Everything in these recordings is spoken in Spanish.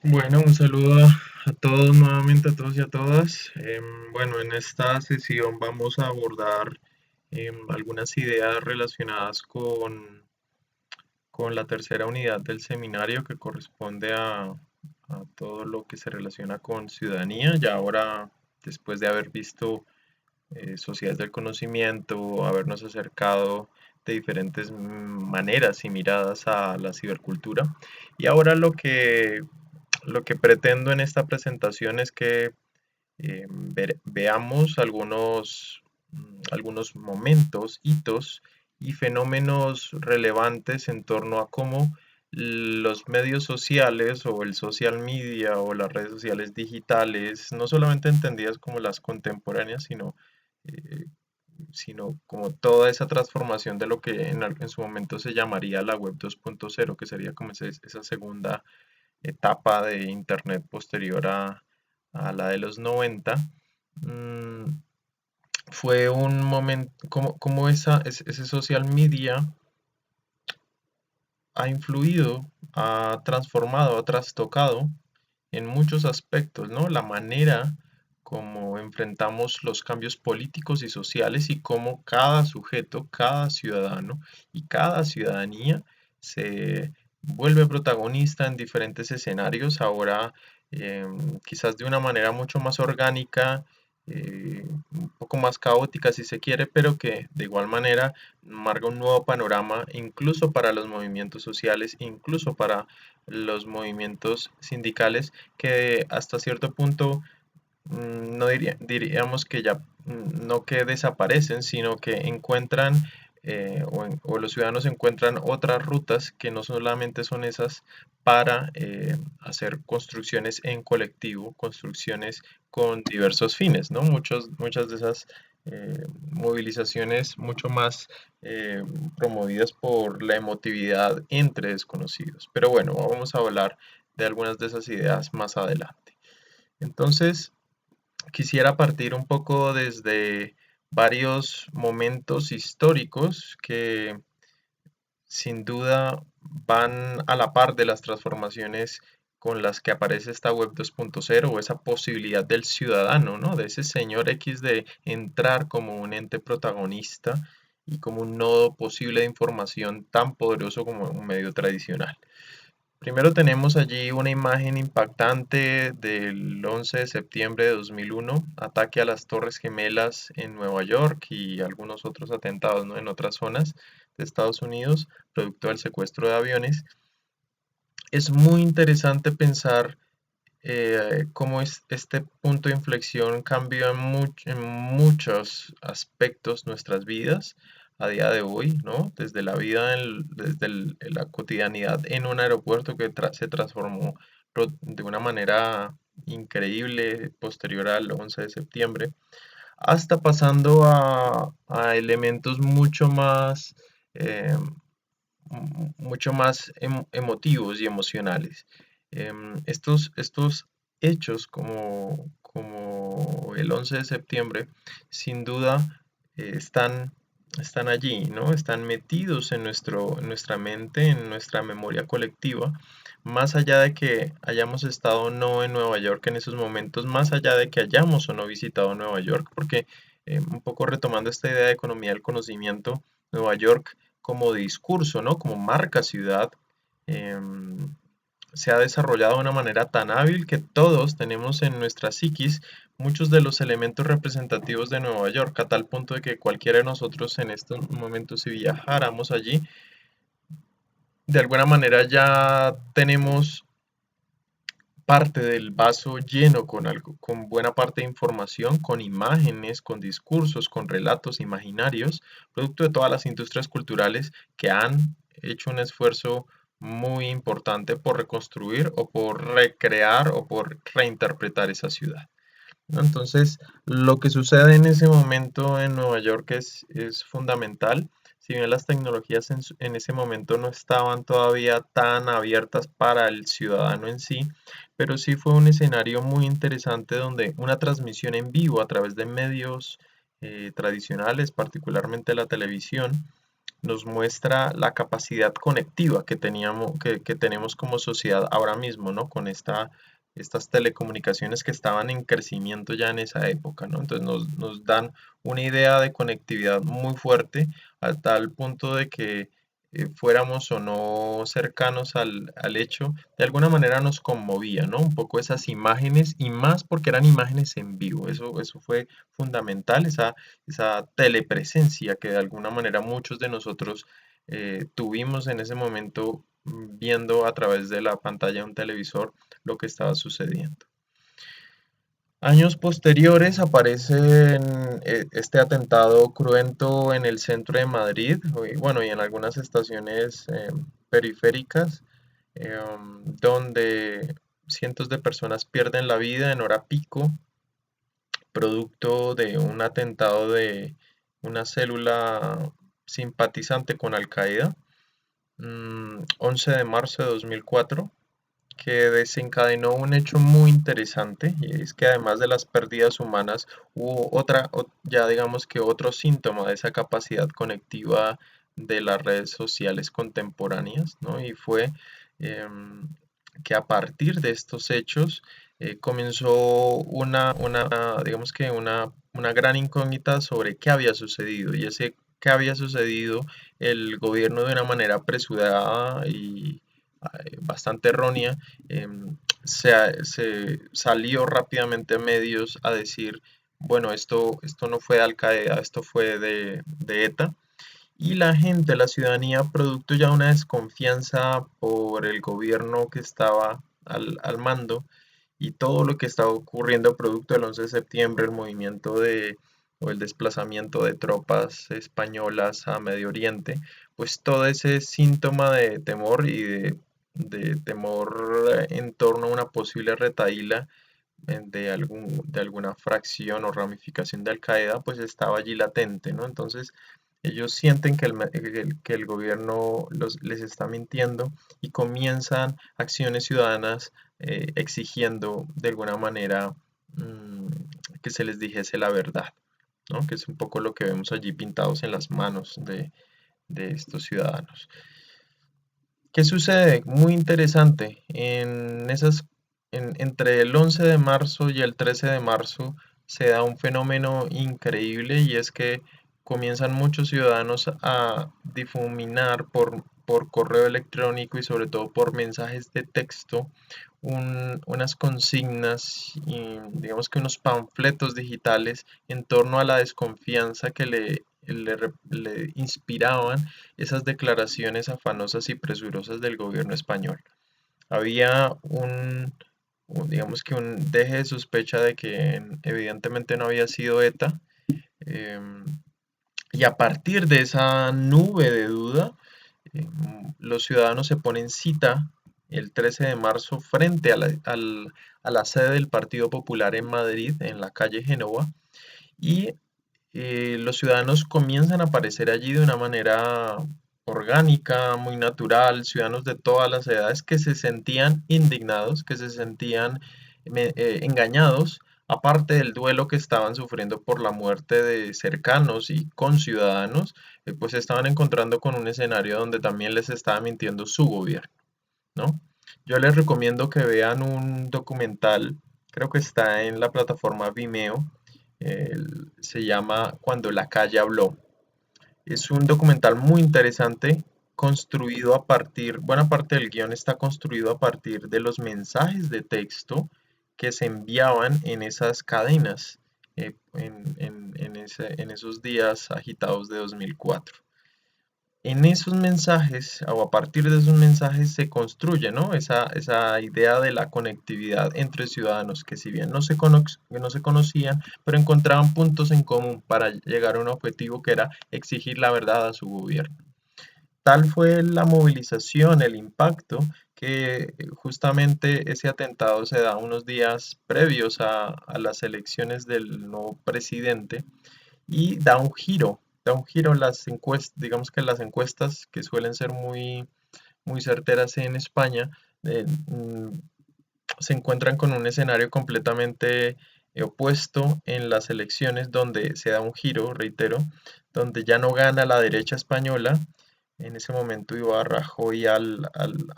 Bueno, un saludo a todos nuevamente, a todos y a todas. Bueno, en esta sesión vamos a abordar algunas ideas relacionadas con la tercera unidad del seminario que corresponde a todo lo que se relaciona con ciudadanía. Ya ahora, después de haber visto sociedades del conocimiento, habernos acercado de diferentes maneras y miradas a la cibercultura. Y ahora lo que pretendo en esta presentación es que veamos algunos momentos, hitos y fenómenos relevantes en torno a cómo los medios sociales o el social media o las redes sociales digitales, no solamente entendidas como las contemporáneas, eh, sino como toda esa transformación de lo que en su momento se llamaría la web 2.0, que sería como esa segunda etapa de Internet posterior a la de los 90. mm, Fue un momento, como ese social media ha influido, ha transformado, ha trastocado en muchos aspectos, ¿no? La manera como enfrentamos los cambios políticos y sociales y cómo cada sujeto, cada ciudadano y cada ciudadanía se vuelve protagonista en diferentes escenarios, ahora quizás de una manera mucho más orgánica, un poco más caótica si se quiere, pero que de igual manera marca un nuevo panorama incluso para los movimientos sociales, incluso para los movimientos sindicales que hasta cierto punto no diríamos que ya no que desaparecen, sino que encuentran o los ciudadanos encuentran otras rutas que no solamente son esas para hacer construcciones en colectivo, construcciones con diversos fines, ¿no? Muchas de esas movilizaciones mucho más eh, promovidas por la emotividad entre desconocidos. Pero bueno, vamos a hablar de algunas de esas ideas más adelante. Entonces, quisiera partir un poco desde varios momentos históricos que sin duda van a la par de las transformaciones con las que aparece esta web 2.0 o esa posibilidad del ciudadano, ¿no? De ese señor X de entrar como un ente protagonista y como un nodo posible de información tan poderoso como un medio tradicional. Primero tenemos allí una imagen impactante del 11 de septiembre de 2001, ataque a las Torres Gemelas en Nueva York y algunos otros atentados, ¿no?, en otras zonas de Estados Unidos, producto del secuestro de aviones. Es muy interesante pensar cómo este punto de inflexión cambió en muchos aspectos nuestras vidas a día de hoy, ¿no? Desde la vida, desde la cotidianidad en un aeropuerto que se transformó de una manera increíble posterior al 11 de septiembre, hasta pasando a elementos eh, mucho más emotivos y emocionales. Estos hechos como el 11 de septiembre, sin duda están allí, ¿no? Están metidos en nuestra mente, en nuestra memoria colectiva, más allá de que hayamos estado o no en Nueva York en esos momentos, más allá de que hayamos o no visitado Nueva York, porque un poco retomando esta idea de economía del conocimiento, Nueva York como discurso, ¿no? Como marca ciudad, em, se ha desarrollado de una manera tan hábil que todos tenemos en nuestra psiquis muchos de los elementos representativos de Nueva York, a tal punto de que cualquiera de nosotros en estos momentos, si viajáramos allí, de alguna manera ya tenemos parte del vaso lleno con algo, con buena parte de información, con imágenes, con discursos, con relatos imaginarios, producto de todas las industrias culturales que han hecho un esfuerzo muy importante por reconstruir o por recrear o por reinterpretar esa ciudad, ¿no? Entonces, lo que sucede en ese momento en Nueva York es fundamental. Si bien las tecnologías en ese momento no estaban todavía tan abiertas para el ciudadano en sí, pero sí fue un escenario muy interesante donde una transmisión en vivo a través de medios tradicionales, particularmente la televisión, nos muestra la capacidad conectiva que teníamos, que tenemos como sociedad ahora mismo, ¿no? Con estas telecomunicaciones que estaban en crecimiento ya en esa época, ¿no? Entonces nos dan una idea de conectividad muy fuerte a tal punto de que fuéramos o no cercanos al hecho, de alguna manera nos conmovía, ¿no? Un poco esas imágenes y más porque eran imágenes en vivo. Eso fue fundamental, esa telepresencia que de alguna manera muchos de nosotros tuvimos en ese momento viendo a través de la pantalla de un televisor lo que estaba sucediendo. Años posteriores aparece este atentado cruento en el centro de Madrid, y bueno, y en algunas estaciones periféricas, donde cientos de personas pierden la vida en hora pico, producto de un atentado de una célula simpatizante con Al Qaeda, 11 de marzo de 2004, que desencadenó un hecho muy interesante, y es que además de las pérdidas humanas hubo ya digamos que otro síntoma de esa capacidad conectiva de las redes sociales contemporáneas, ¿no? Y fue em, que a partir de estos hechos comenzó digamos que una gran incógnita sobre qué había sucedido, y ese qué había sucedido, el gobierno de una manera apresurada y bastante errónea, se salió rápidamente a medios a decir, bueno, esto no fue de Al Qaeda, esto fue de ETA. Y la gente, la ciudadanía, producto ya de una desconfianza por el gobierno que estaba al mando y todo lo que estaba ocurriendo producto del 11 de septiembre, el movimiento o el desplazamiento de tropas españolas a Medio Oriente, pues todo ese síntoma de temor y de temor en torno a una posible retahíla de alguna fracción o ramificación de Al Qaeda, pues estaba allí latente, ¿no? Entonces, ellos sienten que el gobierno les está mintiendo y comienzan acciones ciudadanas exigiendo de alguna manera mm, que se les dijese la verdad, ¿no? Que es un poco lo que vemos allí pintados en las manos de estos ciudadanos. ¿Qué sucede? Muy interesante. Entre el 11 de marzo y el 13 de marzo se da un fenómeno increíble, y es que comienzan muchos ciudadanos a difuminar por correo electrónico y sobre todo por mensajes de texto unas consignas y digamos que unos panfletos digitales en torno a la desconfianza que le inspiraban esas declaraciones afanosas y presurosas del gobierno español. Había digamos que un deje de sospecha de que evidentemente no había sido ETA, em, y a partir de esa nube de duda, los ciudadanos se ponen cita el 13 de marzo frente a la sede del Partido Popular en Madrid, en la calle Génova, y los ciudadanos comienzan a aparecer allí de una manera orgánica, muy natural, ciudadanos de todas las edades que se sentían indignados, que se sentían engañados, aparte del duelo que estaban sufriendo por la muerte de cercanos y conciudadanos, pues se estaban encontrando con un escenario donde también les estaba mintiendo su gobierno, ¿no? Yo les recomiendo que vean un documental, creo que está en la plataforma Vimeo, se llama Cuando la calle habló. Es un documental muy interesante, construido a partir, buena parte del guión está construido a partir de los mensajes de texto que se enviaban en esas cadenas en esos días agitados de 2004. En esos mensajes, o a partir de esos mensajes, se construye, ¿no? Esa idea de la conectividad entre ciudadanos que, si bien no se conocían, pero encontraban puntos en común para llegar a un objetivo que era exigir la verdad a su gobierno. Tal fue la movilización, el impacto, que justamente ese atentado se da unos días previos a las elecciones del nuevo presidente, y da un giro las encuestas, digamos que las encuestas que suelen ser muy certeras en España, se encuentran con un escenario completamente opuesto en las elecciones donde se da un giro, reitero, donde ya no gana la derecha española. En ese momento iba Rajoy a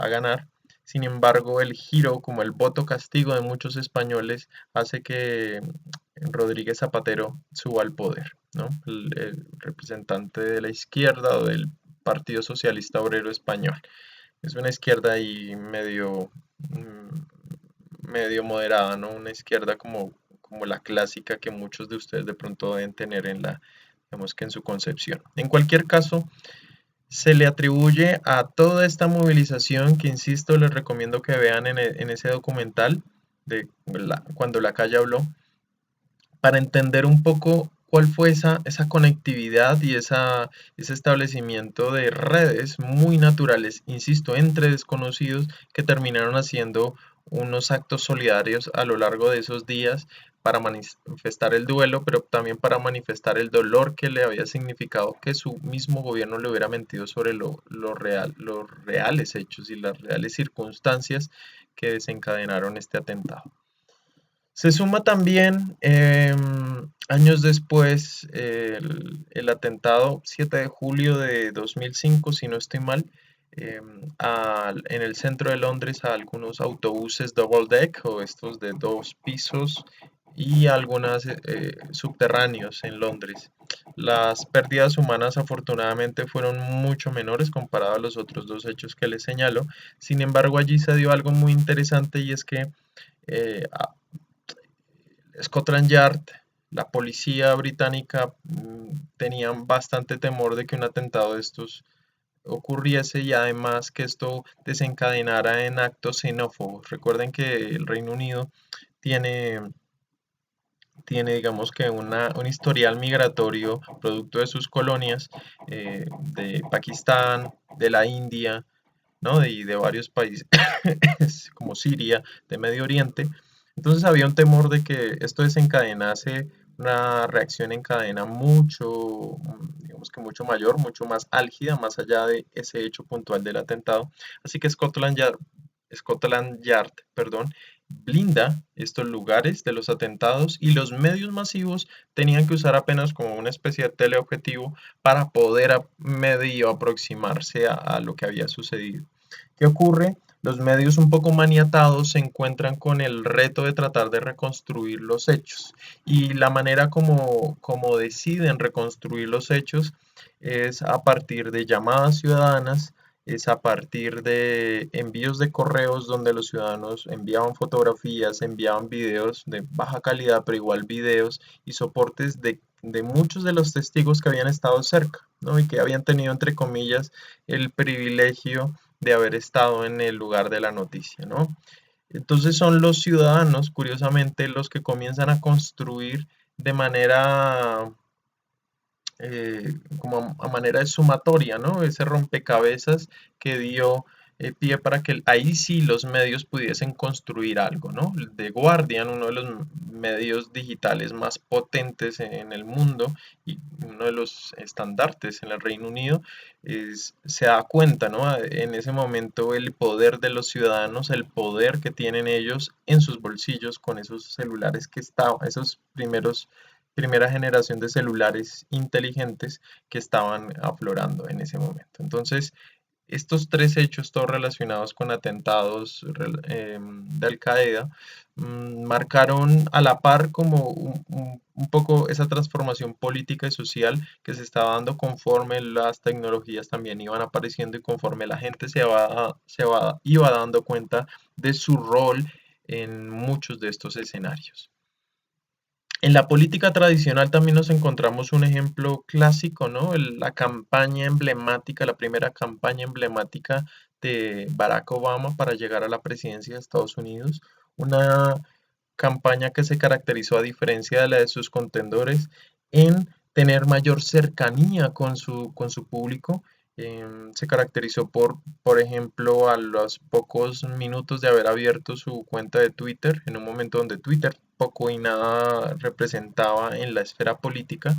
ganar. Sin embargo, el giro, como el voto castigo de muchos españoles, hace que Rodríguez Zapatero suba al poder, ¿no? El representante de la izquierda o del Partido Socialista Obrero Español. Es una izquierda ahí medio moderada, ¿no? Una izquierda como la clásica que muchos de ustedes de pronto deben tener digamos que en su concepción. En cualquier caso, se le atribuye a toda esta movilización que, insisto, les recomiendo que vean en ese documental de cuando la calle habló, para entender un poco cuál fue esa conectividad y ese establecimiento de redes muy naturales, insisto, entre desconocidos que terminaron haciendo unos actos solidarios a lo largo de esos días para manifestar el duelo, pero también para manifestar el dolor que le había significado que su mismo gobierno le hubiera mentido sobre los reales hechos y las reales circunstancias que desencadenaron este atentado. Se suma también años después el atentado 7 de julio de 2005, si no estoy mal, en el centro de Londres a algunos autobuses double deck o estos de dos pisos y algunos subterráneos en Londres. Las pérdidas humanas afortunadamente fueron mucho menores comparado a los otros dos hechos que les señalo. Sin embargo, allí se dio algo muy interesante y es que eh, Scotland Yard, la policía británica, tenían bastante temor de que un atentado de estos ocurriese y además que esto desencadenara en actos xenófobos. Recuerden que el Reino Unido tiene, tiene digamos que un historial migratorio producto de sus colonias de Pakistán, de la India, ¿no? Y de varios países como Siria, de Medio Oriente. Entonces había un temor de que esto desencadenase una reacción en cadena mucho, digamos que mucho mayor, mucho más álgida, más allá de ese hecho puntual del atentado. Así que Scotland Yard, perdón, blinda estos lugares de los atentados y los medios masivos tenían que usar apenas como una especie de teleobjetivo para poder medio aproximarse a lo que había sucedido. ¿Qué ocurre? Los medios un poco maniatados se encuentran con el reto de tratar de reconstruir los hechos y la manera como deciden reconstruir los hechos es a partir de llamadas ciudadanas, es a partir de envíos de correos donde los ciudadanos enviaban fotografías, enviaban videos de baja calidad, pero igual videos y soportes de muchos de los testigos que habían estado cerca, ¿no? Y que habían tenido, entre comillas, el privilegio de haber estado en el lugar de la noticia, ¿no? Entonces son los ciudadanos, curiosamente, los que comienzan a construir de manera como a manera de sumatoria, ¿no? Ese rompecabezas que dio pie para que ahí sí los medios pudiesen construir algo, ¿no? The Guardian, uno de los medios digitales más potentes en el mundo y uno de los estandartes en el Reino Unido, se da cuenta, ¿no? En ese momento el poder de los ciudadanos, el poder que tienen ellos en sus bolsillos con esos celulares que estaban, esos primera generación de celulares inteligentes que estaban aflorando en ese momento. Entonces, estos tres hechos, todos relacionados con atentados de Al Qaeda, marcaron a la par como un poco esa transformación política y social que se estaba dando conforme las tecnologías también iban apareciendo y conforme la gente iba dando cuenta de su rol en muchos de estos escenarios. En la política tradicional también nos encontramos un ejemplo clásico, ¿no? La campaña emblemática, la primera campaña emblemática de Barack Obama para llegar a la presidencia de Estados Unidos. Una campaña que se caracterizó, a diferencia de la de sus contendores, en tener mayor cercanía con su público. Se caracterizó por ejemplo, a los pocos minutos de haber abierto su cuenta de Twitter, en un momento donde Twitter poco y nada representaba en la esfera política,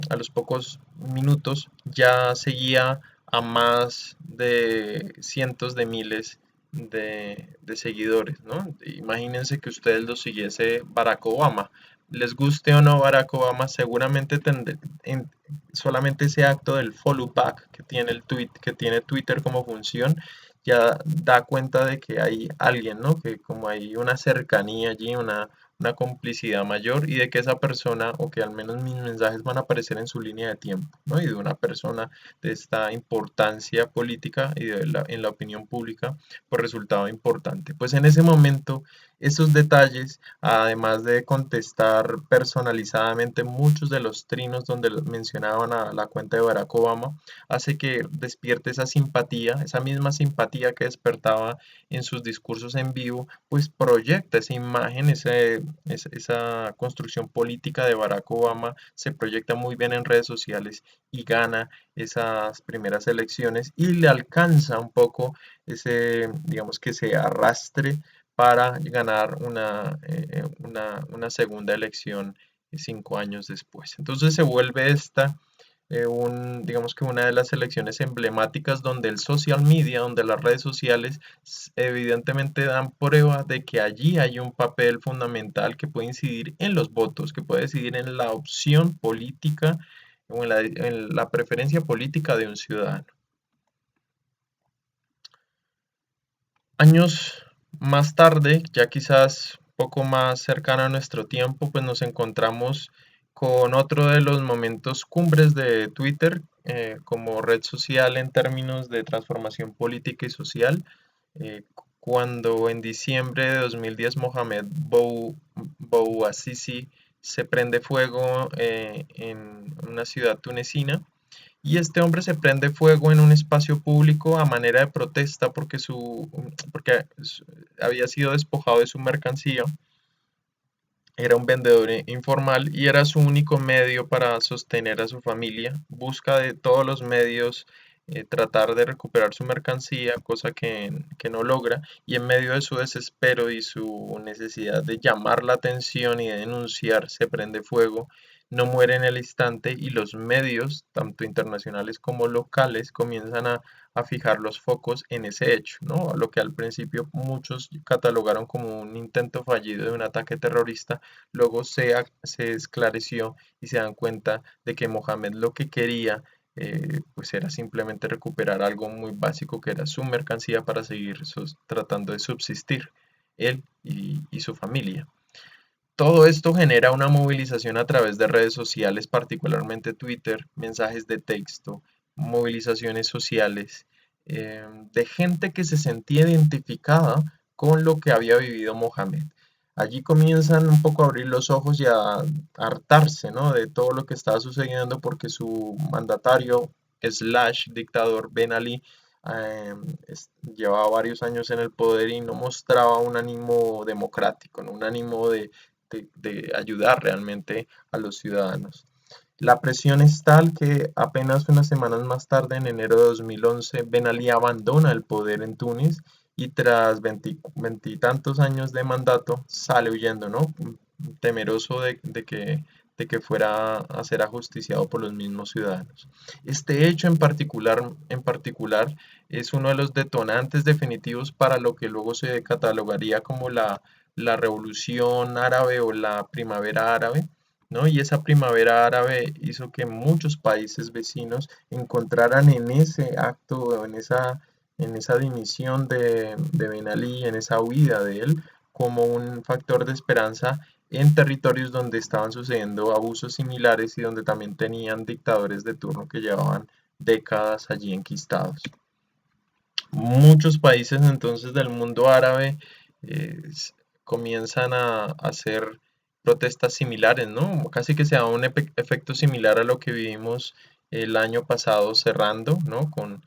a los pocos minutos ya seguía a más de cientos de miles de seguidores, ¿no? Imagínense que ustedes lo siguiese Barack Obama. les guste o no Barack Obama, seguramente solamente ese acto del follow back que tiene que tiene Twitter como función, ya da cuenta de que hay alguien, ¿no? Que como hay una cercanía allí, una complicidad mayor y de que esa persona, o que al menos mis mensajes van a aparecer en su línea de tiempo, ¿no? Y de una persona de esta importancia política y en la opinión pública, pues resultaba importante. Pues en ese momento, esos detalles, además de contestar personalizadamente muchos de los trinos donde mencionaban a la cuenta de Barack Obama, hace que despierte esa misma simpatía que despertaba en sus discursos en vivo, pues proyecta esa imagen, esa construcción política de Barack Obama se proyecta muy bien en redes sociales y gana esas primeras elecciones y le alcanza un poco digamos que se arrastre para ganar una segunda elección 5 años después. Entonces se vuelve digamos que una de las elecciones emblemáticas donde el social media, donde las redes sociales evidentemente dan prueba de que allí hay un papel fundamental que puede incidir en los votos, que puede incidir en la opción política o en la preferencia política de un ciudadano. Años más tarde, ya quizás poco más cercano a nuestro tiempo, pues nos encontramos con otro de los momentos cumbres de Twitter como red social en términos de transformación política y social, cuando en diciembre de 2010 Mohamed Bouazizi se prende fuego en una ciudad tunecina y este hombre se prende fuego en un espacio público a manera de protesta porque había sido despojado de su mercancía. Era un vendedor informal y era su único medio para sostener a su familia. Busca de todos los medios tratar de recuperar su mercancía, cosa que no logra. Y en medio de su desespero y su necesidad de llamar la atención y de denunciar, se prende fuego. No muere en el instante y los medios, tanto internacionales como locales, comienzan a fijar los focos en ese hecho, ¿no? Lo que al principio muchos catalogaron como un intento fallido de un ataque terrorista, luego se esclareció y se dan cuenta de que Mohamed lo que quería pues era simplemente recuperar algo muy básico que era su mercancía para seguir tratando de subsistir él y su familia. Todo esto genera una movilización a través de redes sociales, particularmente Twitter, mensajes de texto, movilizaciones sociales, de gente que se sentía identificada con lo que había vivido Mohamed. Allí comienzan un poco a abrir los ojos y a hartarse, ¿no? De todo lo que estaba sucediendo porque su mandatario slash dictador Ben Ali eh, llevaba varios años en el poder y no mostraba un ánimo democrático, ¿no? Un ánimo de ayudar realmente a los ciudadanos. La presión es tal que apenas unas semanas más tarde, en enero de 2011, Ben Ali abandona el poder en Túnez y tras veintitantos años de mandato sale huyendo, ¿no? Temeroso de que fuera a ser ajusticiado por los mismos ciudadanos. Este hecho en particular es uno de los detonantes definitivos para lo que luego se catalogaría como la revolución árabe o la primavera árabe, ¿no? Y esa primavera árabe hizo que muchos países vecinos encontraran en ese acto, en esa dimisión de Ben Ali, en esa huida de él, como un factor de esperanza en territorios donde estaban sucediendo abusos similares y donde también tenían dictadores de turno que llevaban décadas allí enquistados. Muchos países entonces del mundo árabe eh, s- comienzan a hacer protestas similares, ¿no? Casi que se da un efecto similar a lo que vivimos el año pasado cerrando, ¿no? Con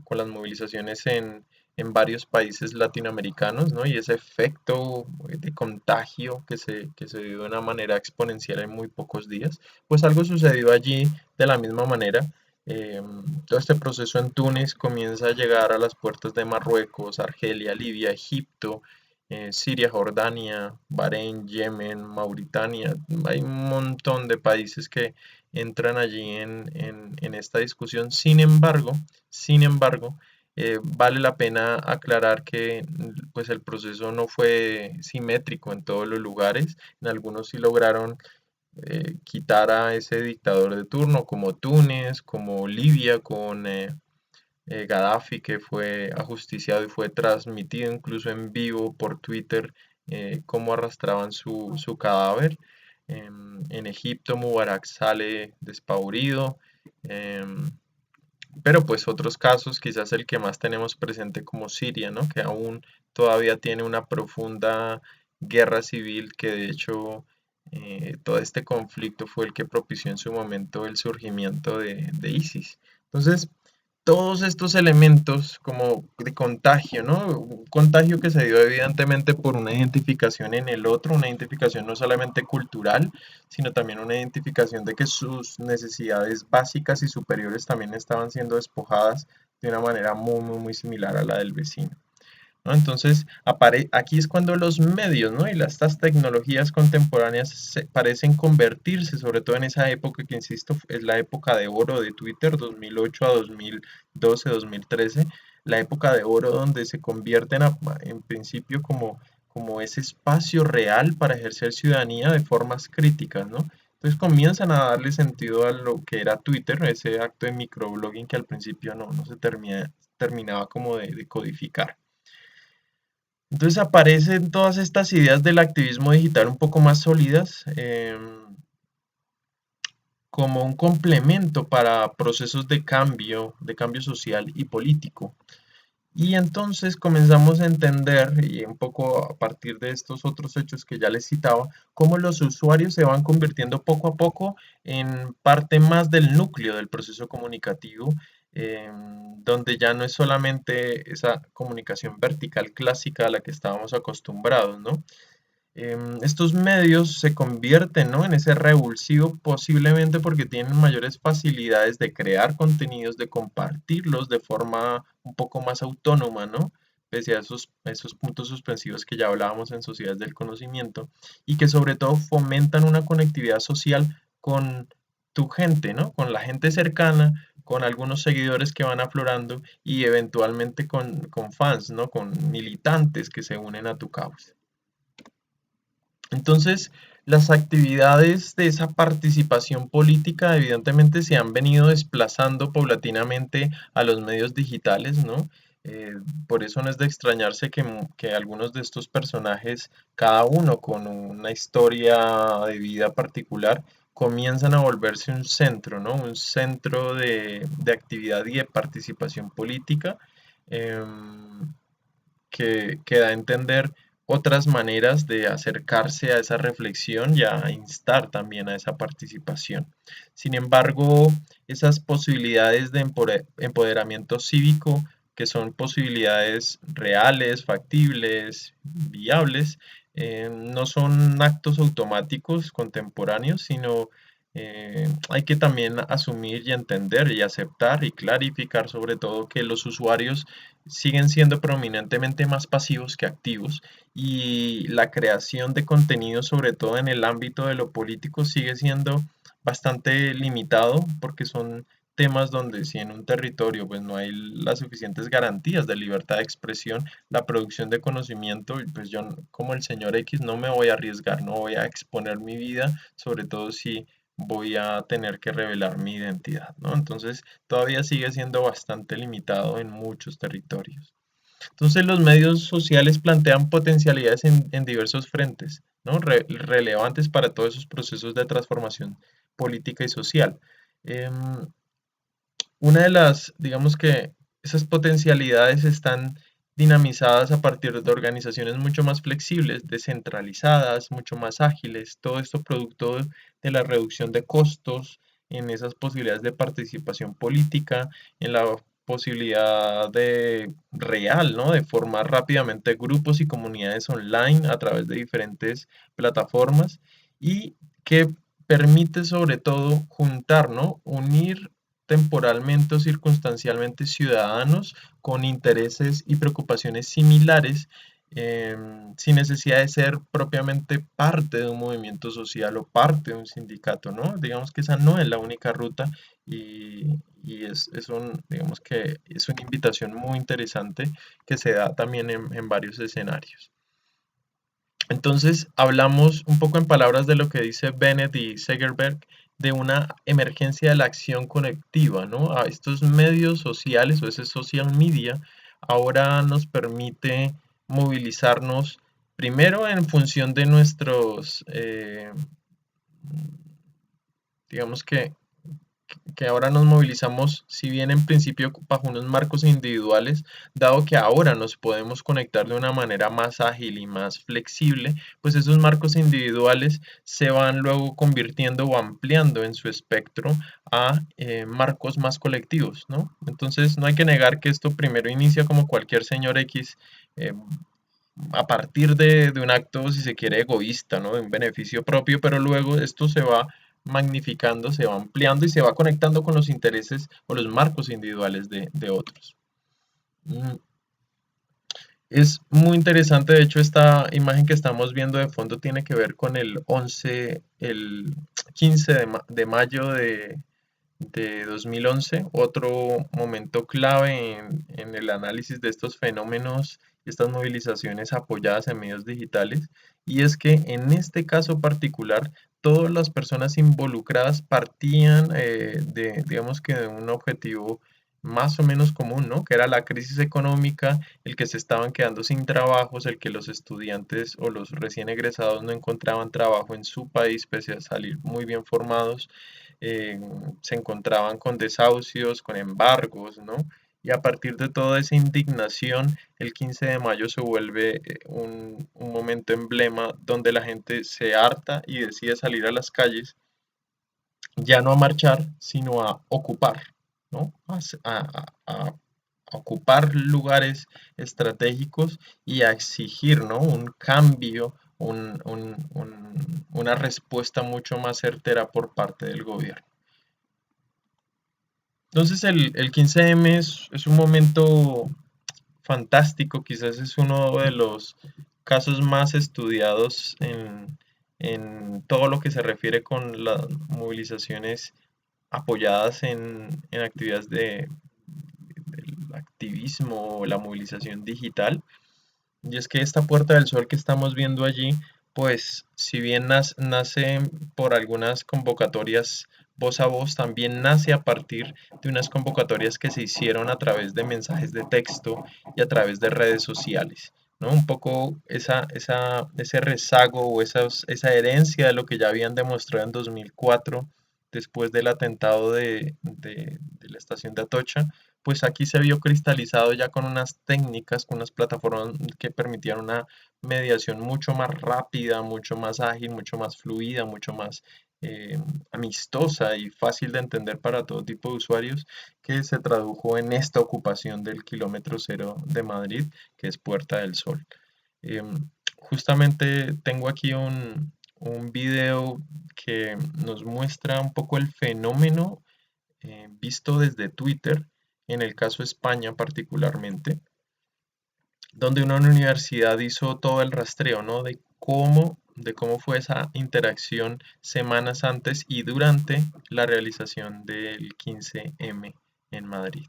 las movilizaciones en varios países latinoamericanos, ¿no? Y ese efecto de contagio que se dio de una manera exponencial en muy pocos días, pues algo sucedió allí de la misma manera. Eh, Todo este proceso en Túnez comienza a llegar a las puertas de Marruecos, Argelia, Libia, Egipto, Siria, Jordania, Bahrein, Yemen, Mauritania. Hay un montón de países que entran allí en esta discusión. Sin embargo, Vale la pena aclarar que pues el proceso no fue simétrico en todos los lugares. En algunos sí lograron quitar a ese dictador de turno, como Túnez, como Libia con Gaddafi, que fue ajusticiado y fue transmitido incluso en vivo por Twitter, cómo arrastraban su cadáver. En Egipto, Mubarak sale despavorido. em, pero pues otros casos, quizás el que más tenemos presente como Siria, ¿no? Que aún todavía tiene una profunda guerra civil que de hecho todo este conflicto fue el que propició en su momento el surgimiento de ISIS. Entonces, todos estos elementos como de contagio, ¿no? Un contagio que se dio evidentemente por una identificación en el otro, una identificación no solamente cultural, sino también una identificación de que sus necesidades básicas y superiores también estaban siendo despojadas de una manera muy similar a la del vecino, ¿no? Entonces, aquí es cuando los medios, ¿no? Y estas tecnologías contemporáneas parecen convertirse, sobre todo en esa época que, insisto, es la época de oro de Twitter, 2008 a 2012, 2013, la época de oro donde se convierten en principio como ese espacio real para ejercer ciudadanía de formas críticas, ¿no? Entonces comienzan a darle sentido a lo que era Twitter, ese acto de microblogging que al principio no se terminaba como de codificar. Entonces aparecen todas estas ideas del activismo digital un poco más sólidas, como un complemento para procesos de cambio social y político. Y entonces comenzamos a entender, y un poco a partir de estos otros hechos que ya les citaba, cómo los usuarios se van convirtiendo poco a poco en parte más del núcleo del proceso comunicativo, donde ya no es solamente esa comunicación vertical clásica a la que estábamos acostumbrados, ¿no? Estos medios se convierten, ¿no? En ese revulsivo posiblemente porque tienen mayores facilidades de crear contenidos, de compartirlos de forma un poco más autónoma, ¿no? Pese a esos puntos suspensivos que ya hablábamos en sociedades del conocimiento y que sobre todo fomentan una conectividad social con tu gente, ¿no? Con la gente cercana, con algunos seguidores que van aflorando y eventualmente con fans, ¿no? Con militantes que se unen a tu causa. Entonces, las actividades de esa participación política evidentemente se han venido desplazando paulatinamente a los medios digitales, ¿no? Eh, por eso no es de extrañarse que algunos de estos personajes, cada uno con una historia de vida particular, comienzan a volverse un centro, ¿no? Un centro de actividad y de participación política. em, que da a entender otras maneras de acercarse a esa reflexión y a instar también a esa participación. Sin embargo, esas posibilidades de empoderamiento cívico, que son posibilidades reales, factibles, viables, no son actos automáticos contemporáneos, sino hay que también asumir y entender y aceptar y clarificar sobre todo que los usuarios siguen siendo prominentemente más pasivos que activos y la creación de contenido, sobre todo en el ámbito de lo político, sigue siendo bastante limitado porque son temas donde si en un territorio pues no hay las suficientes garantías de libertad de expresión, la producción de conocimiento, pues yo como el señor X no me voy a arriesgar, no voy a exponer mi vida, sobre todo si voy a tener que revelar mi identidad, ¿no? Entonces todavía sigue siendo bastante limitado en muchos territorios. Entonces los medios sociales plantean potencialidades en diversos frentes, ¿no? Relevantes para todos esos procesos de transformación política y social. Em, una de las, digamos que esas potencialidades están dinamizadas a partir de organizaciones mucho más flexibles, descentralizadas, mucho más ágiles, todo esto producto de la reducción de costos en esas posibilidades de participación política, en la posibilidad de real, ¿no? De formar rápidamente grupos y comunidades online a través de diferentes plataformas y que permite sobre todo juntar, ¿no? Unir temporalmente o circunstancialmente ciudadanos con intereses y preocupaciones similares sin necesidad de ser propiamente parte de un movimiento social o parte de un sindicato, ¿no? Digamos que esa no es la única ruta y digamos que es una invitación muy interesante que se da también en varios escenarios. Entonces, hablamos un poco en palabras de lo que dice Bennett y Segerberg de una emergencia de la acción conectiva, ¿no? A estos medios sociales o ese social media ahora nos permite movilizarnos primero en función de nuestros, digamos que ahora nos movilizamos, si bien en principio bajo unos marcos individuales, dado que ahora nos podemos conectar de una manera más ágil y más flexible, pues esos marcos individuales se van luego convirtiendo o ampliando en su espectro a marcos más colectivos, ¿no? Entonces no hay que negar que esto primero inicia como cualquier señor X. A partir de un acto, si se quiere, egoísta, ¿no? De un beneficio propio, pero luego esto se va magnificando, se va ampliando y se va conectando con los intereses o los marcos individuales de otros. Mm, Es muy interesante, de hecho, esta imagen que estamos viendo de fondo tiene que ver con el 15 de mayo de 2011, otro momento clave en el análisis de estos fenómenos y estas movilizaciones apoyadas en medios digitales, y es que en este caso particular, todas las personas involucradas partían digamos que de un objetivo más o menos común, ¿no? Que era la crisis económica, el que se estaban quedando sin trabajos, el que los estudiantes o los recién egresados no encontraban trabajo en su país pese a salir muy bien formados, eh, se encontraban con desahucios, con embargos, ¿no? Y a partir de toda esa indignación, el 15 de mayo se vuelve un momento emblema donde la gente se harta y decide salir a las calles, ya no a marchar, sino a ocupar, ¿no? A ocupar lugares estratégicos y a exigir, ¿no? Un cambio, una respuesta mucho más certera por parte del gobierno. Entonces el 15M es un momento fantástico, quizás es uno de los casos más estudiados en todo lo que se refiere con las movilizaciones apoyadas en actividades del activismo o la movilización digital. Y es que esta Puerta del Sol que estamos viendo allí, pues si bien nace por algunas convocatorias voz a voz, también nace a partir de unas convocatorias que se hicieron a través de mensajes de texto y a través de redes sociales, ¿no? Un poco ese rezago o esa herencia de lo que ya habían demostrado en 2004 después del atentado de la estación de Atocha, pues aquí se vio cristalizado ya con unas técnicas, con unas plataformas que permitían una mediación mucho más rápida, mucho más ágil, mucho más fluida, mucho más amistosa y fácil de entender para todo tipo de usuarios, que se tradujo en esta ocupación del kilómetro cero de Madrid, que es Puerta del Sol. Justamente tengo aquí un video que nos muestra un poco el fenómeno visto desde Twitter, en el caso España particularmente, donde una universidad hizo todo el rastreo, ¿no? De cómo fue esa interacción semanas antes y durante la realización del 15M en Madrid.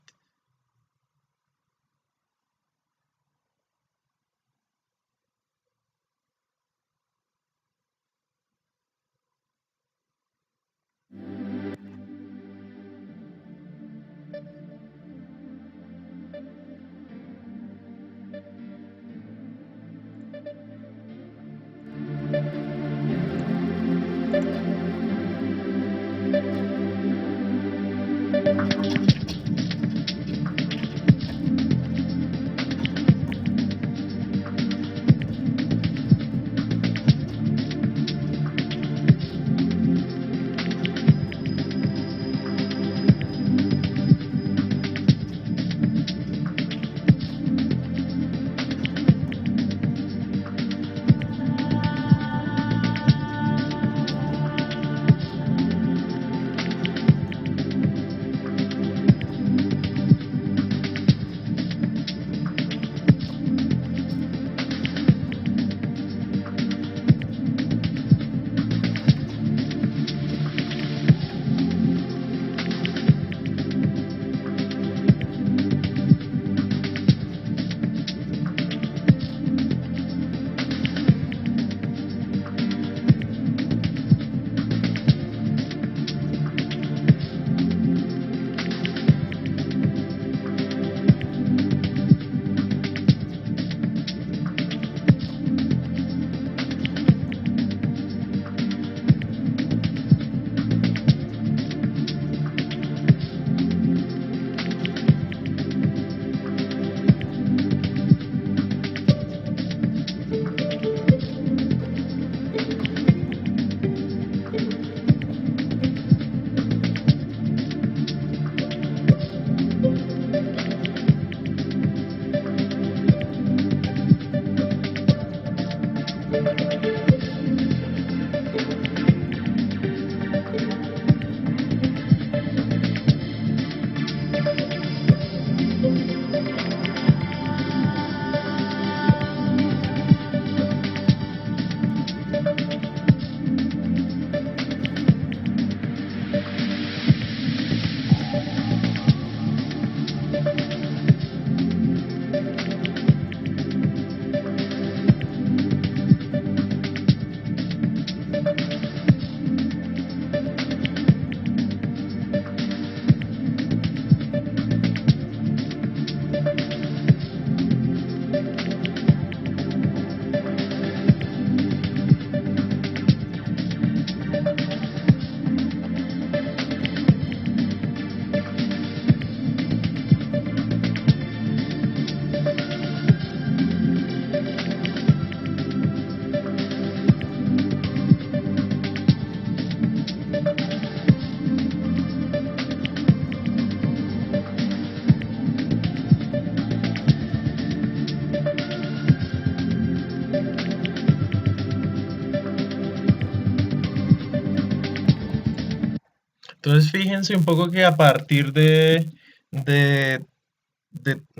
Entonces fíjense un poco que a partir de, de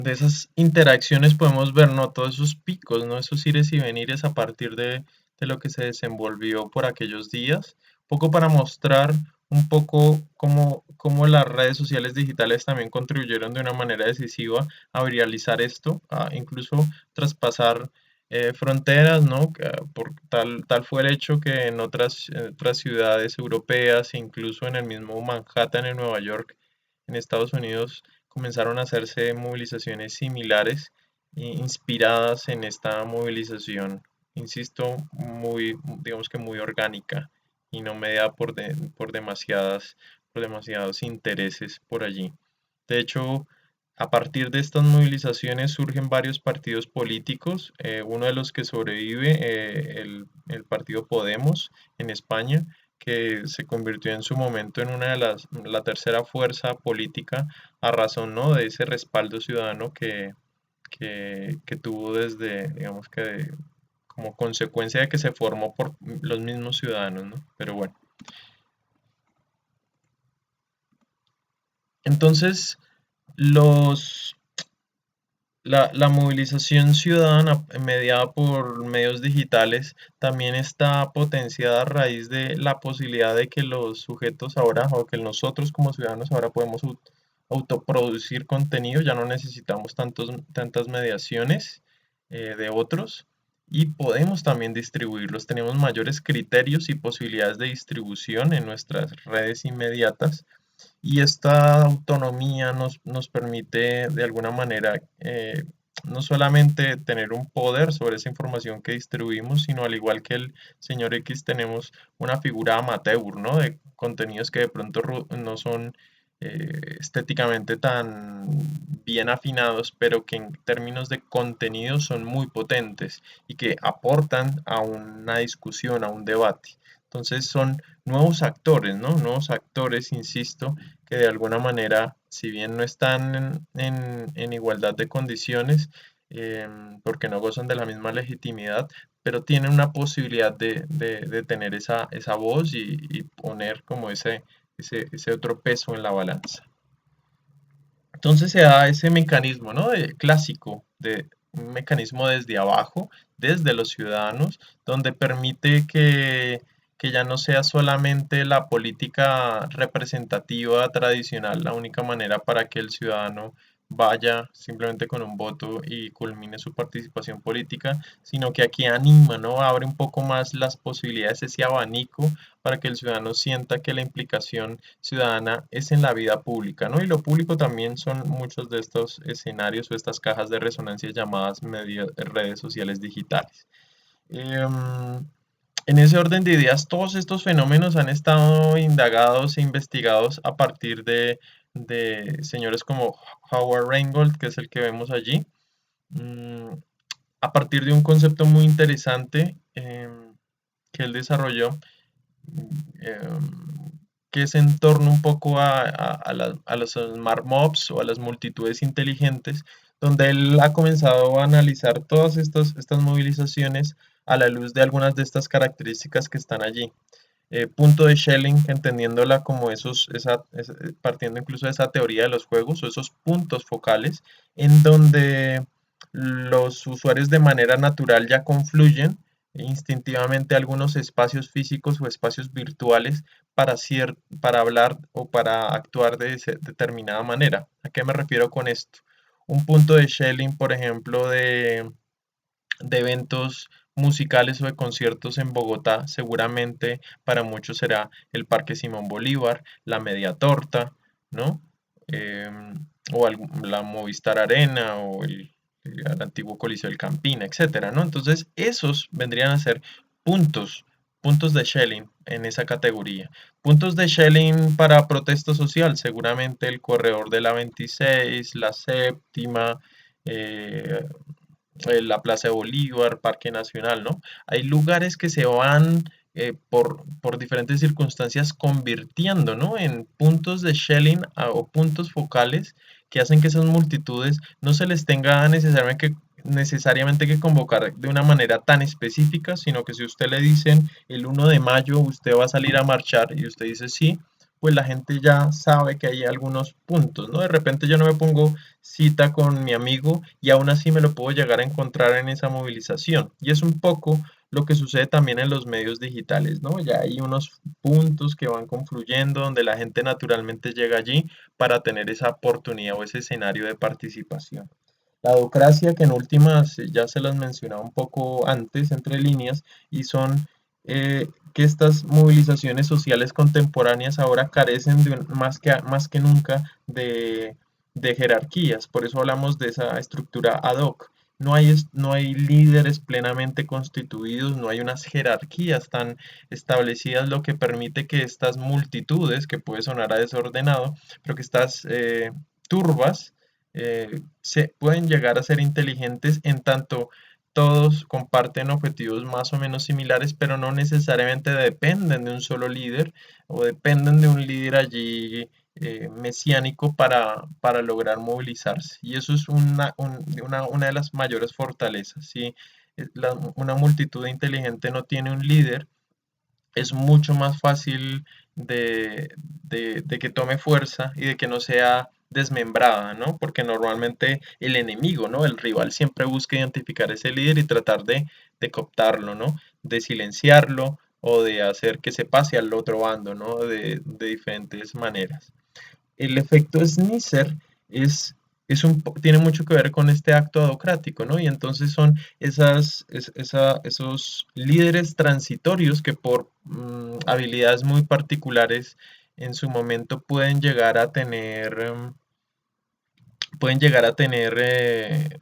esas interacciones podemos ver, ¿no? Todos esos picos, ¿no? Esos ires y venires a partir de lo que se desenvolvió por aquellos días, un poco para mostrar un poco cómo las redes sociales digitales también contribuyeron de una manera decisiva a viralizar esto, a incluso traspasar fronteras, ¿no? Por tal fue el hecho que en otras ciudades europeas, incluso en el mismo Manhattan, en Nueva York, en Estados Unidos, comenzaron a hacerse movilizaciones similares, inspiradas en esta movilización, insisto, digamos que muy orgánica y no mediada por demasiados intereses por allí. De hecho, a partir de estas movilizaciones surgen varios partidos políticos, uno de los que sobrevive, el partido Podemos en España, que se convirtió en su momento en la tercera fuerza política a razón, ¿no? De ese respaldo ciudadano que tuvo desde, digamos que como consecuencia de que se formó por los mismos ciudadanos, ¿no? Pero bueno, entonces los, la movilización ciudadana mediada por medios digitales también está potenciada a raíz de la posibilidad de que los sujetos ahora, o que nosotros como ciudadanos ahora podemos autoproducir contenido, ya no necesitamos tantas mediaciones de otros y podemos también distribuirlos. Tenemos mayores criterios y posibilidades de distribución en nuestras redes inmediatas y esta autonomía nos permite de alguna manera no solamente tener un poder sobre esa información que distribuimos, sino al igual que el señor X tenemos una figura amateur, ¿no? De contenidos que de pronto no son estéticamente tan bien afinados, pero que en términos de contenido son muy potentes y que aportan a una discusión, a un debate. Entonces son nuevos actores, ¿no? Nuevos actores, insisto, que de alguna manera, si bien no están en igualdad de condiciones, porque no gozan de la misma legitimidad, pero tienen una posibilidad de tener esa voz y poner como ese otro peso en la balanza. Entonces se da ese mecanismo, ¿no? Clásico, de un mecanismo desde abajo, desde los ciudadanos, donde permite que ya no sea solamente la política representativa tradicional la única manera para que el ciudadano vaya simplemente con un voto y culmine su participación política, sino que aquí anima, ¿no? Abre un poco más las posibilidades, ese abanico para que el ciudadano sienta que la implicación ciudadana es en la vida pública, ¿no? Y lo público también son muchos de estos escenarios o estas cajas de resonancia llamadas redes sociales digitales. En ese orden de ideas, todos estos fenómenos han estado indagados e investigados a partir de señores como Howard Rheingold, que es el que vemos allí, mm, a partir de un concepto muy interesante que él desarrolló, em, que es en torno un poco a los smart mobs o a las multitudes inteligentes, donde él ha comenzado a analizar todas estas movilizaciones a la luz de algunas de estas características que están allí. Punto de Schelling, entendiéndola como partiendo incluso de esa teoría de los juegos o esos puntos focales en donde los usuarios de manera natural ya confluyen instintivamente algunos espacios físicos o espacios virtuales para hablar o para actuar de determinada manera. ¿A qué me refiero con esto? Un punto de Schelling, por ejemplo, de eventos musicales o de conciertos en Bogotá, seguramente para muchos será el Parque Simón Bolívar, la Media Torta, ¿no? La Movistar Arena o el antiguo Coliseo del Campín, etcétera, ¿no? Entonces, esos vendrían a ser puntos, puntos de Schelling en esa categoría. Puntos de Schelling para protesta social, seguramente el corredor de la 26, la séptima, eh, la Plaza de Bolívar, Parque Nacional, ¿no? Hay lugares que se van por diferentes circunstancias convirtiendo, ¿no? En puntos de Schelling o puntos focales que hacen que esas multitudes no se les tenga necesariamente que convocar de una manera tan específica, sino que si usted le dicen el 1 de mayo usted va a salir a marchar y usted dice sí, pues la gente ya sabe que hay algunos puntos, ¿no? De repente yo no me pongo cita con mi amigo y aún así me lo puedo llegar a encontrar en esa movilización. Y es un poco lo que sucede también en los medios digitales, ¿no? Ya hay unos puntos que van confluyendo donde la gente naturalmente llega allí para tener esa oportunidad o ese escenario de participación. La docracia, que en últimas ya se las mencionaba un poco antes, entre líneas, y son que estas movilizaciones sociales contemporáneas ahora carecen más que nunca de jerarquías. Por eso hablamos de esa estructura ad hoc. No hay líderes plenamente constituidos, no hay unas jerarquías tan establecidas, lo que permite que estas multitudes, que puede sonar a desordenado, pero que estas turbas, se pueden llegar a ser inteligentes en tanto todos comparten objetivos más o menos similares, pero no necesariamente dependen de un solo líder o dependen de un líder allí mesiánico para lograr movilizarse. Y eso es una de las mayores fortalezas. Si una multitud inteligente no tiene un líder, es mucho más fácil de que tome fuerza y de que no sea desmembrada, ¿no? Porque normalmente el enemigo, ¿no? El rival siempre busca identificar ese líder y tratar de cooptarlo, ¿no? De silenciarlo o de hacer que se pase al otro bando, ¿no? De diferentes maneras. El efecto Sneezer es, tiene mucho que ver con este acto adocrático, ¿no? Y entonces son esos líderes transitorios que por habilidades muy particulares en su momento pueden llegar a tener,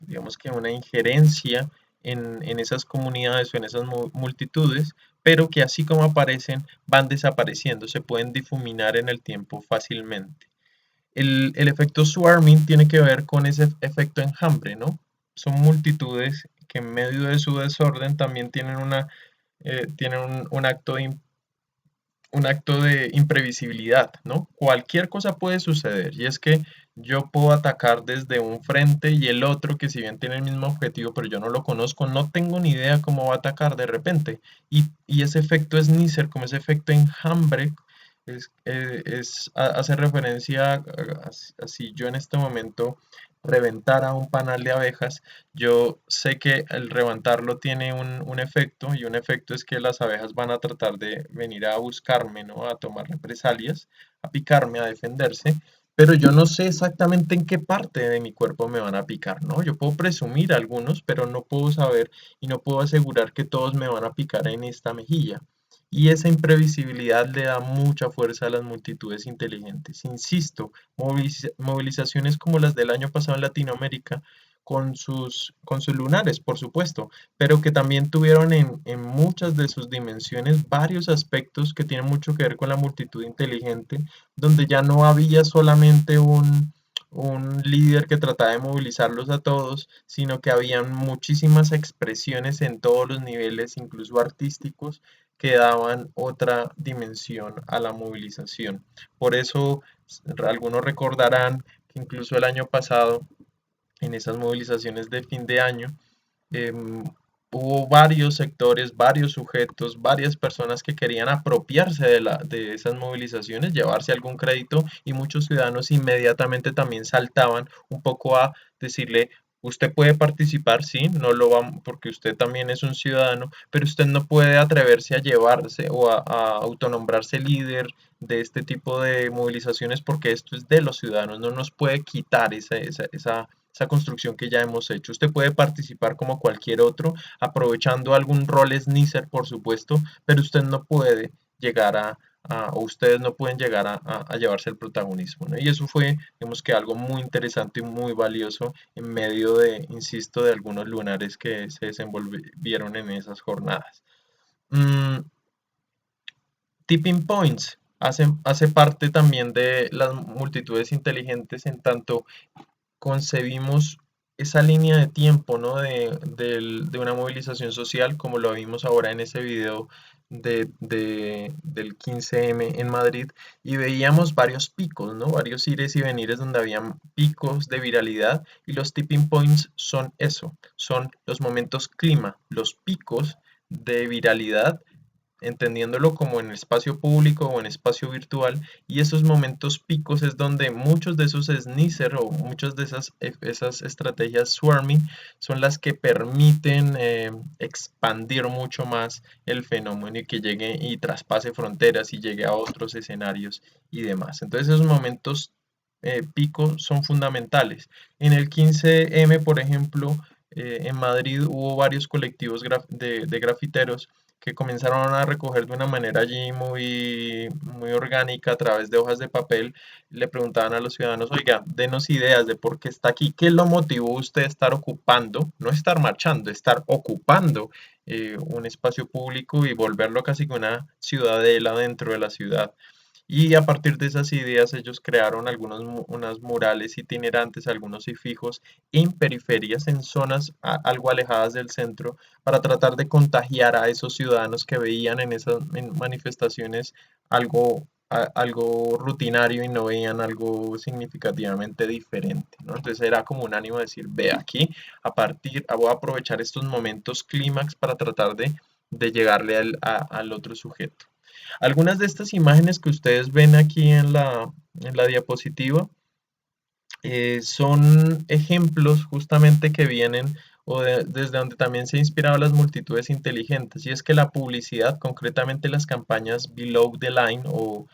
digamos que una injerencia en esas comunidades o en esas multitudes, pero que así como aparecen, van desapareciendo, se pueden difuminar en el tiempo fácilmente. El efecto swarming tiene que ver con ese efecto enjambre, ¿no? Son multitudes que en medio de su desorden también tienen tienen un acto de imprevisibilidad, ¿no? Cualquier cosa puede suceder y es que yo puedo atacar desde un frente y el otro que si bien tiene el mismo objetivo pero yo no lo conozco, no tengo ni idea cómo va a atacar de repente y ese efecto es Sneezer, como ese efecto enjambre hace referencia a si yo en este momento reventara un panal de abejas, yo sé que el reventarlo tiene un efecto y un efecto es que las abejas van a tratar de venir a buscarme, ¿no? A tomar represalias, a picarme, a defenderse, pero yo no sé exactamente en qué parte de mi cuerpo me van a picar, ¿no? Yo puedo presumir algunos, pero no puedo saber y no puedo asegurar que todos me van a picar en esta mejilla. Y esa imprevisibilidad le da mucha fuerza a las multitudes inteligentes. Insisto, movilizaciones como las del año pasado en Latinoamérica, con sus lunares, por supuesto, pero que también tuvieron en muchas de sus dimensiones varios aspectos que tienen mucho que ver con la multitud inteligente, donde ya no había solamente un líder que trataba de movilizarlos a todos, sino que habían muchísimas expresiones en todos los niveles, incluso artísticos, que daban otra dimensión a la movilización. Por eso, algunos recordarán que incluso el año pasado, en esas movilizaciones de fin de año, eh, hubo varios sectores, varios sujetos, varias personas que querían apropiarse de esas movilizaciones, llevarse algún crédito y muchos ciudadanos inmediatamente también saltaban un poco a decirle, usted puede participar, sí, no lo va, porque usted también es un ciudadano, pero usted no puede atreverse a llevarse o a autonombrarse líder de este tipo de movilizaciones porque esto es de los ciudadanos, no nos puede quitar esa construcción que ya hemos hecho. Usted puede participar como cualquier otro, aprovechando algún rol Sneezer, por supuesto, pero usted no puede llegar o ustedes no pueden llegar a llevarse el protagonismo, ¿no? Y eso fue, digamos que algo muy interesante y muy valioso en medio de, insisto, de algunos lunares que se desenvolvieron en esas jornadas. Mm, Tipping points hace parte también de las multitudes inteligentes en tanto concebimos esa línea de tiempo, ¿no? De una movilización social, como lo vimos ahora en ese video del 15M en Madrid, y veíamos varios picos, ¿no? Varios ires y venires donde habían picos de viralidad, y los tipping points son eso, son los momentos clima, los picos de viralidad entendiéndolo como en espacio público o en espacio virtual, y esos momentos picos es donde muchos de esos sneaker o muchas de esas estrategias swarming son las que permiten expandir mucho más el fenómeno y que llegue y traspase fronteras y llegue a otros escenarios y demás. Entonces esos momentos pico son fundamentales. En el 15M, por ejemplo, en Madrid hubo varios colectivos de grafiteros que comenzaron a recoger de una manera allí muy orgánica a través de hojas de papel. Le preguntaban a los ciudadanos, oiga, denos ideas de por qué está aquí, qué lo motivó usted a estar ocupando, no estar marchando, estar ocupando un espacio público y volverlo casi que una ciudadela dentro de la ciudad. Y a partir de esas ideas ellos crearon unas murales itinerantes, algunos y fijos, en periferias, en zonas algo alejadas del centro, para tratar de contagiar a esos ciudadanos que veían en esas manifestaciones algo rutinario y no veían algo significativamente diferente, ¿no? Entonces era como un ánimo de decir, ve aquí, voy a aprovechar estos momentos clímax para tratar de llegarle al otro sujeto. Algunas de estas imágenes que ustedes ven aquí en la diapositiva son ejemplos justamente que vienen desde donde también se han inspirado las multitudes inteligentes, y es que la publicidad, concretamente las campañas Below the Line o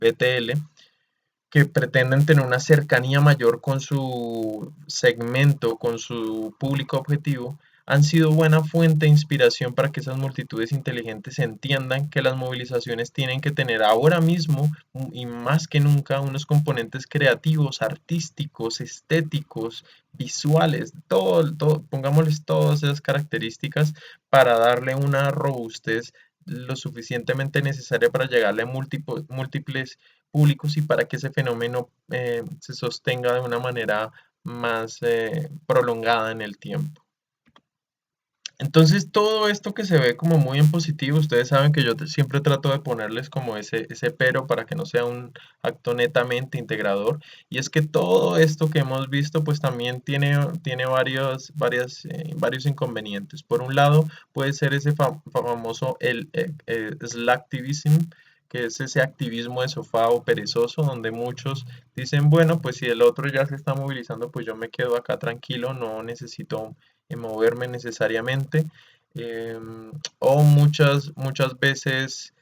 BTL, que pretenden tener una cercanía mayor con su segmento, con su público objetivo, han sido buena fuente de inspiración para que esas multitudes inteligentes entiendan que las movilizaciones tienen que tener ahora mismo y más que nunca unos componentes creativos, artísticos, estéticos, visuales, pongámosles todas esas características para darle una robustez lo suficientemente necesaria para llegarle a múltiples públicos y para que ese fenómeno se sostenga de una manera más prolongada en el tiempo. Entonces, todo esto que se ve como muy en positivo, ustedes saben que yo siempre trato de ponerles como ese pero para que no sea un acto netamente integrador. Y es que todo esto que hemos visto, pues también tiene varios inconvenientes. Por un lado, puede ser ese famoso slacktivism, que es ese activismo de sofá o perezoso, donde muchos dicen, bueno, pues si el otro ya se está movilizando, pues yo me quedo acá tranquilo, no necesito moverme necesariamente, o muchas veces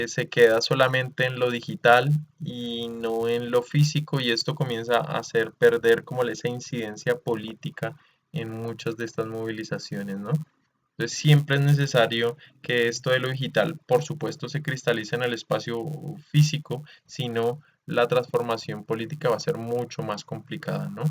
se queda solamente en lo digital y no en lo físico, y esto comienza a hacer perder como esa incidencia política en muchas de estas movilizaciones, ¿no? Entonces siempre es necesario que esto de lo digital, por supuesto, se cristalice en el espacio físico, si no, la transformación política va a ser mucho más complicada, ¿no?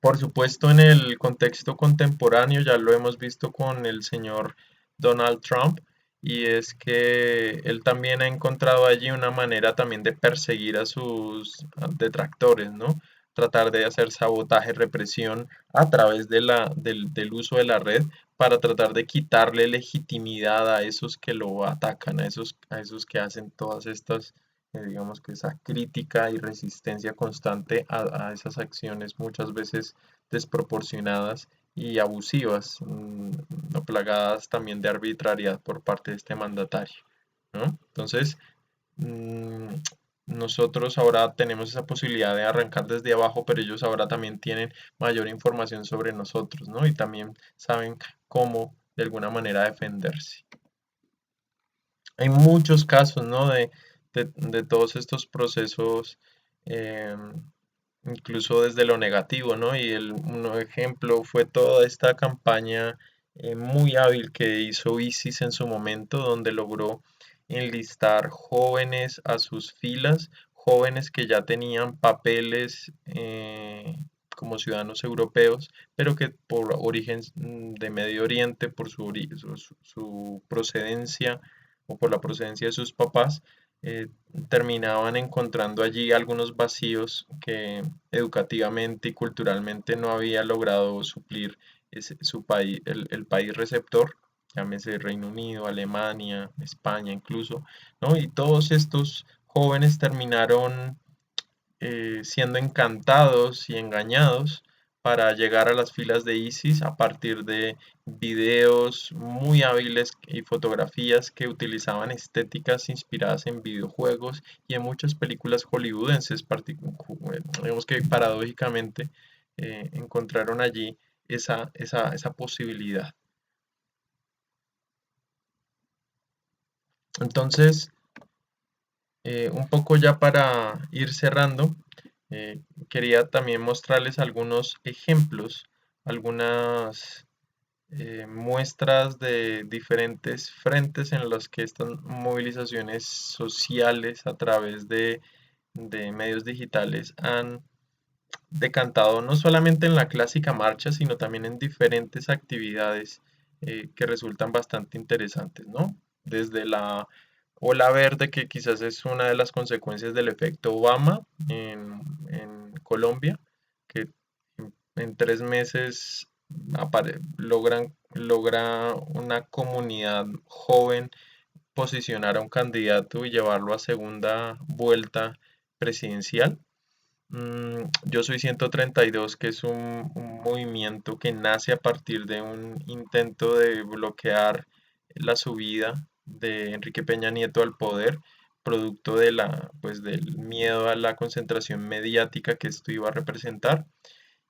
Por supuesto, en el contexto contemporáneo ya lo hemos visto con el señor Donald Trump, y es que él también ha encontrado allí una manera también de perseguir a sus detractores, ¿no? Tratar de hacer sabotaje, represión a través del uso de la red para tratar de quitarle legitimidad a esos que lo atacan, a esos que hacen todas estas digamos que esa crítica y resistencia constante a esas acciones muchas veces desproporcionadas y abusivas, no plagadas también de arbitrariedad por parte de este mandatario, ¿no? Entonces, mm, nosotros ahora tenemos esa posibilidad de arrancar desde abajo, pero ellos ahora también tienen mayor información sobre nosotros, ¿no? Y también saben cómo de alguna manera defenderse. Hay muchos casos, ¿no? De todos estos procesos, incluso desde lo negativo, ¿no? Y un ejemplo fue toda esta campaña muy hábil que hizo ISIS en su momento, donde logró enlistar jóvenes a sus filas, jóvenes que ya tenían papeles como ciudadanos europeos, pero que por origen de Medio Oriente, por su procedencia o por la procedencia de sus papás, terminaban encontrando allí algunos vacíos que educativamente y culturalmente no había logrado suplir su país, el país receptor, llámese Reino Unido, Alemania, España incluso, ¿no? Y todos estos jóvenes terminaron siendo encantados y engañados para llegar a las filas de ISIS a partir de videos muy hábiles y fotografías que utilizaban estéticas inspiradas en videojuegos y en muchas películas hollywoodenses. Digamos que paradójicamente encontraron allí esa posibilidad. Entonces, un poco ya para ir cerrando, quería también mostrarles algunos ejemplos, algunas muestras de diferentes frentes en los que estas movilizaciones sociales a través de medios digitales han decantado no solamente en la clásica marcha, sino también en diferentes actividades que resultan bastante interesantes, ¿no? Desde la ola verde, que quizás es una de las consecuencias del efecto Obama en Colombia, que en 3 meses logra una comunidad joven posicionar a un candidato y llevarlo a segunda vuelta presidencial. Yo soy 132, que es un movimiento que nace a partir de un intento de bloquear la subida de Enrique Peña Nieto al poder, producto pues, del miedo a la concentración mediática que esto iba a representar.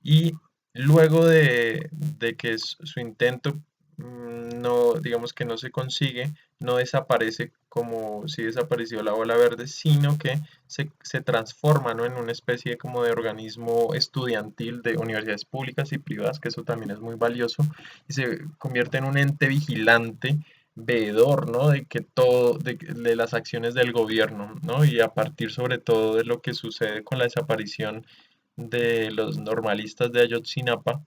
Y luego de que su intento no, digamos que no se consigue, no desaparece como si desapareció la ola verde, sino que se transforma, ¿no?, en una especie como de organismo estudiantil de universidades públicas y privadas, que eso también es muy valioso, y se convierte en un ente vigilante, veedor, ¿no?, de que todo, de las acciones del gobierno, ¿no? Y a partir sobre todo de lo que sucede con la desaparición de los normalistas de Ayotzinapa,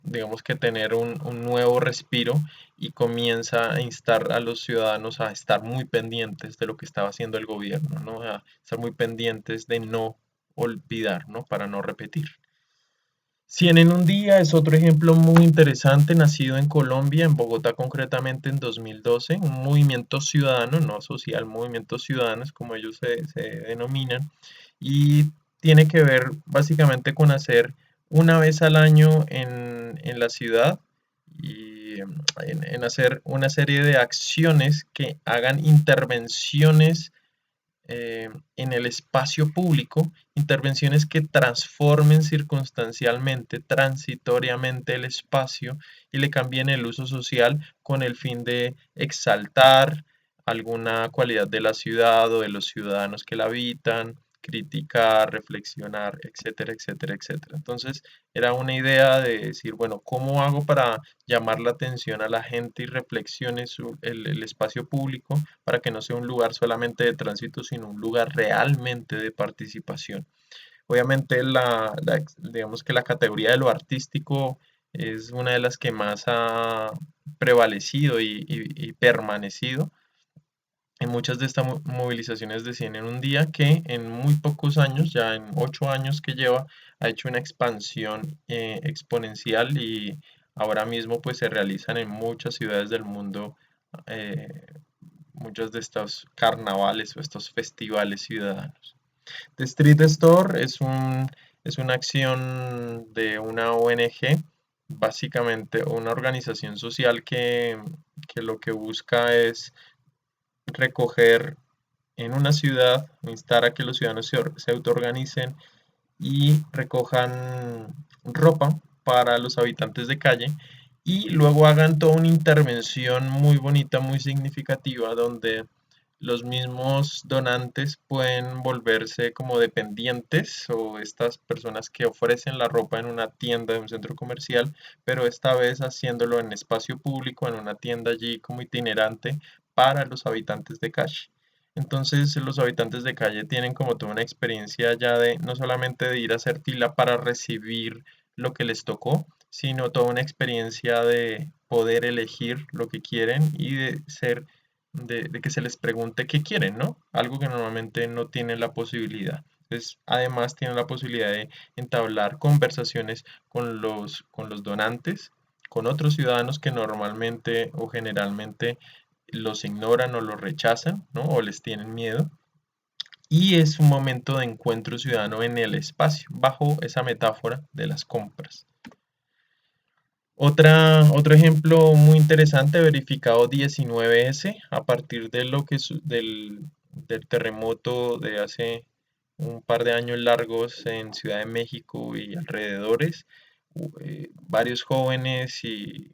digamos que tener un nuevo respiro y comienza a instar a los ciudadanos a estar muy pendientes de lo que estaba haciendo el gobierno, ¿no? A estar muy pendientes de no olvidar, ¿no? Para no repetir. 100 en un día es otro ejemplo muy interesante, nacido en Colombia, en Bogotá concretamente en 2012, un movimiento ciudadano, no social, movimientos ciudadanos como ellos se denominan, y tiene que ver básicamente con hacer una vez al año en la ciudad y en hacer una serie de acciones que hagan intervenciones en el espacio público, intervenciones que transformen circunstancialmente, transitoriamente el espacio y le cambien el uso social con el fin de exaltar alguna cualidad de la ciudad o de los ciudadanos que la habitan, criticar, reflexionar, etcétera, etcétera, etcétera. Entonces, era una idea de decir, bueno, ¿cómo hago para llamar la atención a la gente y reflexione el espacio público para que no sea un lugar solamente de tránsito, sino un lugar realmente de participación? Obviamente, digamos que la categoría de lo artístico es una de las que más ha prevalecido y permanecido en muchas de estas movilizaciones de 100 en un día, que en muy pocos años, ya en 8 años que lleva, ha hecho una expansión exponencial, y ahora mismo pues se realizan en muchas ciudades del mundo eh, muchos de estos carnavales o estos festivales ciudadanos. The Street Store es una acción de una ONG, básicamente una organización social que lo que busca es recoger en una ciudad, instar a que los ciudadanos se autoorganicen y recojan ropa para los habitantes de calle, y luego hagan toda una intervención muy bonita, muy significativa, donde los mismos donantes pueden volverse como dependientes o estas personas que ofrecen la ropa en una tienda de un centro comercial, pero esta vez haciéndolo en espacio público, en una tienda allí como itinerante para los habitantes de calle. Entonces los habitantes de calle tienen como toda una experiencia ya de no solamente de ir a hacer fila para recibir lo que les tocó, sino toda una experiencia de poder elegir lo que quieren y de que se les pregunte qué quieren, ¿no? Algo que normalmente no tienen la posibilidad. Entonces, además tienen la posibilidad de entablar conversaciones con los donantes, con otros ciudadanos que normalmente o generalmente los ignoran o los rechazan, ¿no? O les tienen miedo. y es un momento de encuentro ciudadano en el espacio, bajo esa metáfora de las compras. Otro ejemplo muy interesante, verificado 19S, a partir de lo que del terremoto de hace un par de años largos en Ciudad de México y alrededores, varios jóvenes y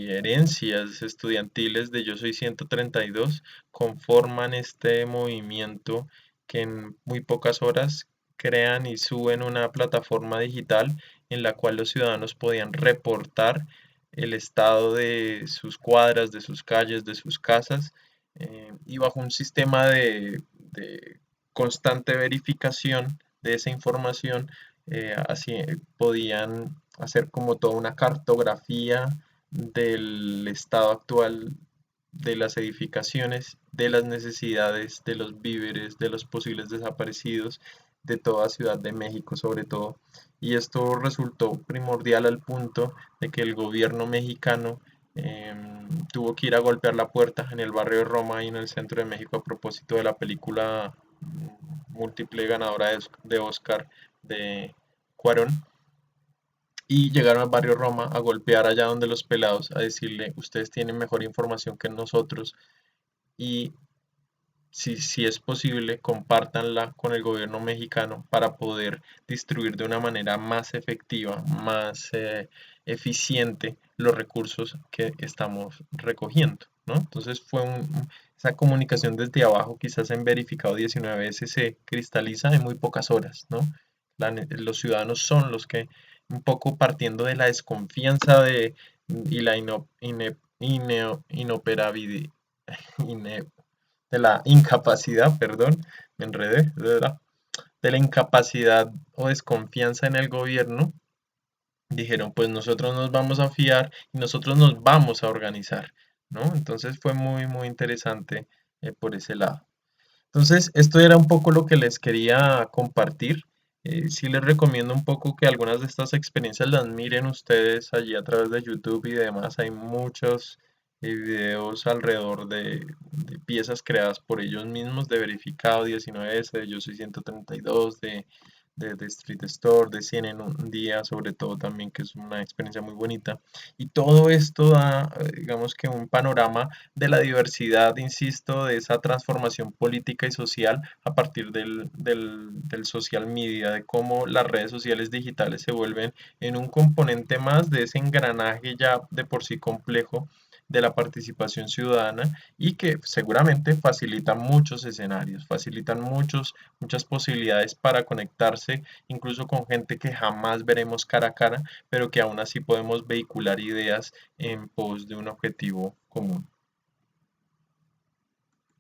herencias estudiantiles de Yo Soy 132 conforman este movimiento que en muy pocas horas crean y suben una plataforma digital en la cual los ciudadanos podían reportar el estado de sus cuadras, de sus calles, de sus casas, y bajo un sistema de constante verificación de esa información, así podían hacer como toda una cartografía del estado actual de las edificaciones, de las necesidades, de los víveres, de los posibles desaparecidos, de toda Ciudad de México sobre todo. Y esto resultó primordial al punto de que el gobierno mexicano tuvo que ir a golpear la puerta en el barrio de Roma y en el centro de México a propósito de la película múltiple ganadora de Oscar de Cuarón, y llegaron al barrio Roma a golpear allá donde los pelados, a decirle, ustedes tienen mejor información que nosotros y si es posible, compártanla con el gobierno mexicano para poder distribuir de una manera más efectiva, más eficiente los recursos que estamos recogiendo, ¿no? Entonces esa comunicación desde abajo, quizás en verificado 19 veces, se cristaliza en muy pocas horas, ¿no? Los ciudadanos son los que, un poco partiendo de la desconfianza y la inoperabilidad, de la incapacidad, perdón, me enredé, de la incapacidad o desconfianza en el gobierno, dijeron, pues nosotros nos vamos a fiar y nosotros nos vamos a organizar, ¿no? Entonces fue muy, muy interesante por ese lado. Entonces, esto era un poco lo que les quería compartir. Sí les recomiendo un poco que algunas de estas experiencias las miren ustedes allí a través de YouTube y demás. Hay muchos videos alrededor de piezas creadas por ellos mismos, de Verificado 19S, de Yo Soy 132, de Street Store, de 100 en un día, sobre todo también, que es una experiencia muy bonita. Y todo esto da, digamos que un panorama de la diversidad, insisto, de esa transformación política y social a partir del social media, de cómo las redes sociales digitales se vuelven en un componente más de ese engranaje ya de por sí complejo de la participación ciudadana y que seguramente facilitan muchos escenarios, facilitan muchas posibilidades para conectarse incluso con gente que jamás veremos cara a cara, pero que aún así podemos vehicular ideas en pos de un objetivo común.